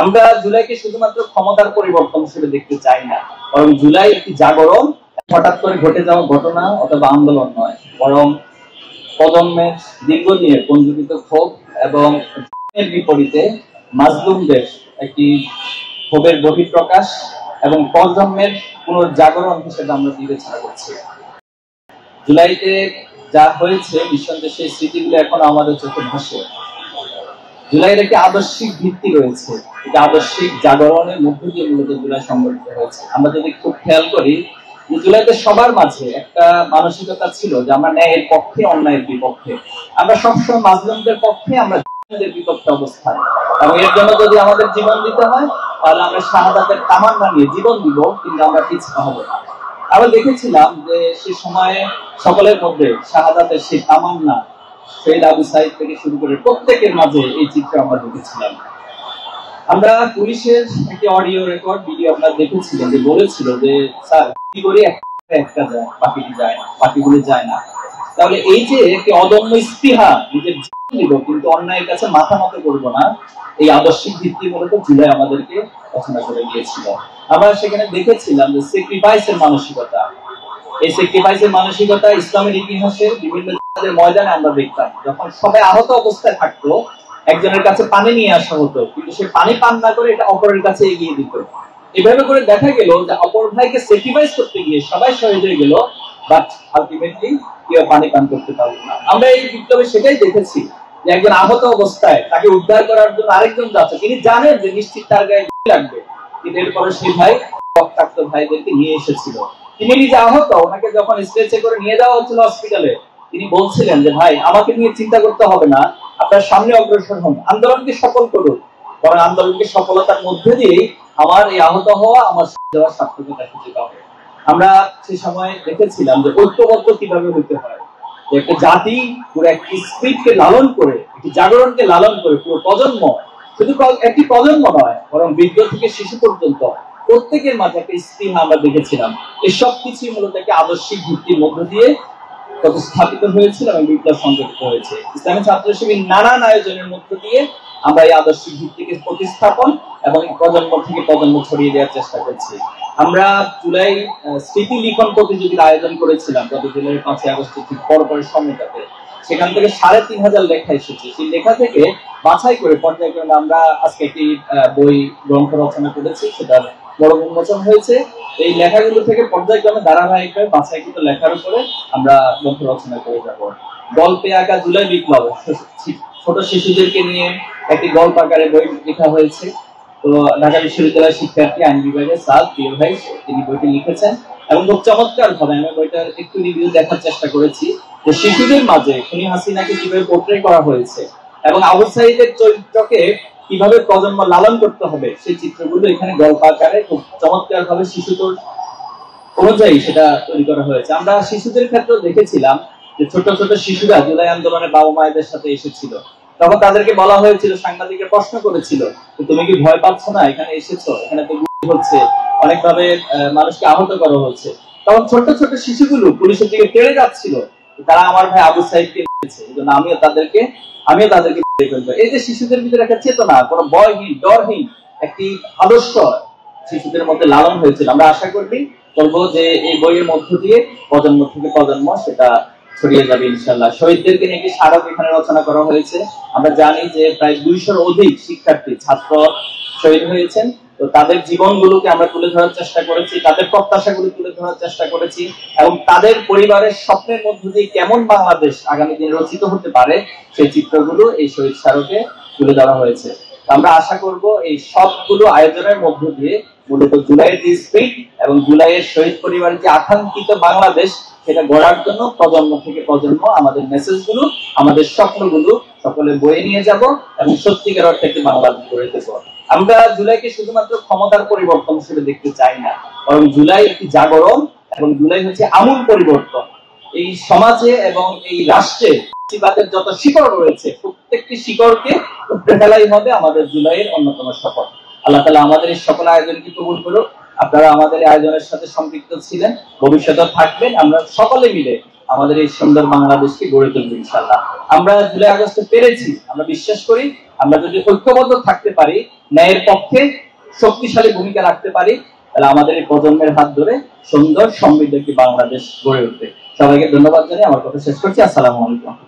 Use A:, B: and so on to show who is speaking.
A: আমরা জুলাইকে শুধুমাত্র ক্ষমতার পরিবর্তন হিসেবে দেখতে চাই না, বরং জুলাই একটি জাগরণ, হঠাৎ করে ঘটে যাওয়া ঘটনা অথবা আন্দোলন নয়, বরং প্রজন্মের দীর্ঘদিনের পঞ্জীকৃত ক্ষোভ এবং এর বিপরীতে মাজলুমদের একটি ক্ষোভের বহিঃপ্রকাশ এবং প্রজন্মের পুনর্জাগরণ হিসেবে আমরা বিবেচনা করছি। জুলাইতে যা হয়েছে নিঃসন্দেহে সেই স্মৃতিগুলো এখন আমাদের চোখে ভাসে। জুলাইয়ের একটি আদর্শিক ভিত্তি রয়েছে, এটা আদর্শিক জাগরণের মধ্য দিয়ে মূলত জুলাই সংগঠিত হয়েছে। আমরা যদি খুব খেয়াল করি যে জুলাইতে সবার মাঝে একটা মানসিকতা ছিল যে আমরা ন্যায়ের পক্ষে, অন্যায়ের বিপক্ষে, আমরা সবসময় মাজলুমদের পক্ষে, আমরা জালিমদের বিপক্ষে অবস্থান, এবং এর জন্য যদি আমাদের জীবন দিতে হয় তাহলে আমরা শাহাদাতের তামান্না নিয়ে জীবন দিব, কিন্তু আমরা পিছপা হব না। আমরা দেখেছিলাম যে সে সময়ে সকলের মধ্যে শাহাদাতের সেই তামান্না, শহীদ আবু সাইদ থেকে শুরু করে প্রত্যেকের মাঝে এই চিত্র আমরা দেখেছিলাম। আমরা পুলিশের একটি অডিও রেকর্ড ভিডিও আপনারা দেখেছিলেন যে বলেছিল যে স্যার কি করে একটা যায়, বাকিটি যায় না, বাকিগুলো যায় না। তাহলে এই যে একটি অদম্য স্পৃহা, নিজের জীবন দিব কিন্তু অন্যায়ের কাছে মাথা নত করবো না, এই আদর্শিক ভিত্তি মূলত জুলাই আমাদেরকে রচনা করে দিয়েছিল। আমরা সেখানে দেখেছিলাম যে স্যাক্রিফাইসের মানসিকতা, এই স্যাক্রিফাইসের মানসিকতা ইসলামের ইতিহাসের বিভিন্ন ময়দানে আমরা দেখতাম। যখন সবাই আহত অবস্থায় থাকতো, একজনের কাছে পানি নিয়ে আসা হতো, কিন্তু সে পানি পান না করে এটা অপরের কাছে এগিয়ে দিত। এভাবে করে দেখা গেল যে অপর ভাইকে স্যাক্রিফাইস করতে গিয়ে সবাই শহীদ হয়ে গেল, বাট আলটিমেটলি কেউ পানি পান করতে পারলো না। আমরা এই বিপ্লবে সেটাই দেখেছি যে একজন আহত অবস্থায় তাকে উদ্ধার করার জন্য আরেকজন যাচ্ছে, তিনি জানেন যে নিশ্চিত তার গায়ে লাগবে, কিন্তু এরপরে সেই ভাই রক্তাক্ত ভাইদেরকে নিয়ে এসেছিল। তিনি নিজে আহত, ওনাকে যখন স্ট্রেচে করে নিয়ে যাওয়া হচ্ছিল হসপিটালে, তিনি বলছিলেন যে ভাই আমাকে নিয়ে চিন্তা করতে হবে না, আপনার সামনে অগ্রসর হন, আন্দোলনকে সফল করুন, কারণ আন্দোলনকে সফলতার মধ্যে দিয়েই আমার এই আহত হওয়া, আমার দেওয়ার সার্থকতা খুঁজে পাবে। আমরা সে সময় দেখেছিলাম যে ঐক্যবদ্ধ কিভাবে হইতে হয়, যে একটা জাতি পুরো একটি স্পিরিটকে লালন করে, একটি জাগরণকে লালন করে পুরো প্রজন্ম, শুধু একটি প্রজন্ম নয় বরং বৃদ্ধ থেকে শিশু পর্যন্ত প্রত্যেকের মাঝে একটা স্পৃহা আমরা দেখেছিলাম। এসব কিছুই মূলত একটা আদর্শিক ভিত্তির মধ্য দিয়ে প্রতিস্থাপিত হয়েছিল এবং বিপ্লব সংগঠিত হয়েছে। ইসলামী ছাত্র শিবির নানান আয়োজনের মধ্য দিয়ে আমরা এই আদর্শিক ভিত্তিকে প্রতিস্থাপন এবং প্রজন্ম থেকে প্রজন্ম ছড়িয়ে দেওয়ার চেষ্টা করছি। আমরা জুলাই স্মৃতি লিখন প্রতিযোগিতার আয়োজন করেছিলাম গত জুলাই 5 আগস্টের ঠিক পরপরের সময়টাতে। সেখান থেকে 3500 লেখা এসেছে। সেই লেখা থেকে বাছাই করে পর্যায়ক্রমে আমরা আজকে একটি বই গ্রন্থ রচনা করেছি, সেটার বড় উন্মোচন হয়েছে। এই লেখাগুলো থেকে পর্যায়ক্রমে ধারাবাহিকভাবে বাছাইকৃত লেখার উপরে আমরা গ্রন্থ রচনা করে যাব। গল্পে আঁকা জুলাই বিপ্লব, ছোট শিশুদেরকে নিয়ে একটি গল্প আকারে বই লেখা হয়েছে। তো ঢাকা বিশ্ববিদ্যালয়ের শিক্ষার্থী, আইন বিভাগের স্যার প্রিয় ভাই, তিনি বইটি লিখেছেন এবং খুব চমৎকার ভাবে আমি বইটার একটু রিভিউ দেখার চেষ্টা করেছি যে শিশুদের মাঝে খুনি হাসিনাকে কিভাবে পোর্ট্রে করা হয়েছে এবং আবু সাঈদের চরিত্রকে কিভাবে প্রজন্ম লালন করতে হবে, সেই চিত্রগুলো এখানে গল্প আকারে খুব চমৎকার ভাবে শিশুদের অনুযায়ী সেটা তৈরি করা হয়েছে। আমরা শিশুদের ক্ষেত্রে দেখেছিলাম যে ছোট ছোট শিশুরা জুলাই আন্দোলনে বাবা মায়েদের সাথে এসেছিল, তখন তাদেরকে বলা হয়েছিল, সাংবাদিকের প্রশ্ন করেছিল তুমি কি ভয় পাচ্ছ না, এখানে এসেছো, এখানে তো গুলি হচ্ছে, অনেকভাবে মানুষকে আহত করা হচ্ছে। তখন ছোট ছোট শিশুগুলো পুলিশের দিকে তেড়ে যাচ্ছিল, তারা আমার ভাই আবু সাঈদকে নিয়েছে, এই জন্য আমিও তাদেরকে ফেলবো। এই যে শিশুদের ভিতরে একটা চেতনা, কোনো ভয়হীন ডরহীন একটি আদর্শ শিশুদের মধ্যে লালন হয়েছিল। আমরা আশা করবো যে এই বইয়ের মধ্য দিয়ে প্রজন্ম থেকে প্রজন্ম সেটা ছড়িয়ে যাবে ইনশাআল্লাহ। শহীদদেরকে নিয়ে একটি স্মারক এখানে রচনা করা হয়েছে। আমরা জানি যে প্রায় 200-র অধিক শিক্ষার্থী ছাত্র শহীদ হয়েছেন। তো তাদের জীবনগুলোকে আমরা তুলে ধরার চেষ্টা করেছি, তাদের প্রত্যাশাগুলো তুলে ধরার চেষ্টা করেছি এবং তাদের পরিবারের স্বপ্নের মধ্য দিয়ে কেমন বাংলাদেশ আগামী দিনে রচিত হতে পারে সেই চিত্রগুলো এই শহীদ স্মারকে তুলে ধরা হয়েছে। আমরা আশা করব এই সবগুলো আয়োজনের মধ্য দিয়ে মূলত জুলাইয়ের যে স্পিরিট এবং জুলাইয়ের শহীদ পরিবারের যে আকাঙ্ক্ষিত বাংলাদেশ সেটা গড়ার জন্য প্রজন্ম থেকে প্রজন্ম আমাদের মেসেজগুলো, আমাদের স্বপ্নগুলো সকলে বয়ে নিয়ে যাব এবং সত্যিকার অর্থে একটি বাংলাদেশ গড়ে দেব। আমরা জুলাইকে শুধুমাত্র ক্ষমতার পরিবর্তন হিসেবে দেখতে চাই না, বরং জুলাই একটি জাগরণ এবং জুলাই হচ্ছে আমূল পরিবর্তন। এই সমাজে এবং এই রাষ্ট্রে ফ্যাসিবাদের যত শিকড় রয়েছে প্রত্যেকটি শিকড়কে উপড়ে ফেলাই হবে আমাদের জুলাইয়ের অন্যতম সফল। আল্লাহ তাআলা আমাদের এই সকল আয়োজনকে কবুল করুক। আপনারা আমাদের আয়োজনের সাথে সম্পৃক্ত ছিলেন, ভবিষ্যতেও থাকবেন। আমরা সকলে মিলে আমাদের এই সুন্দর বাংলাদেশকে গড়ে তুলব ইনশাআল্লাহ। আমরা জুলাই আগস্টে পেরেছি, আমরা বিশ্বাস করি আমরা যদি ঐক্যবদ্ধ থাকতে পারি, ন্যায়ের পক্ষে শক্তিশালী ভূমিকা রাখতে পারি, তাহলে আমাদের এই প্রজন্মের হাত ধরে সুন্দর সমৃদ্ধ একটি বাংলাদেশ গড়ে উঠবে। সবাইকে ধন্যবাদ জানিয়ে আমার কথা শেষ করছি। আসসালামু আলাইকুম।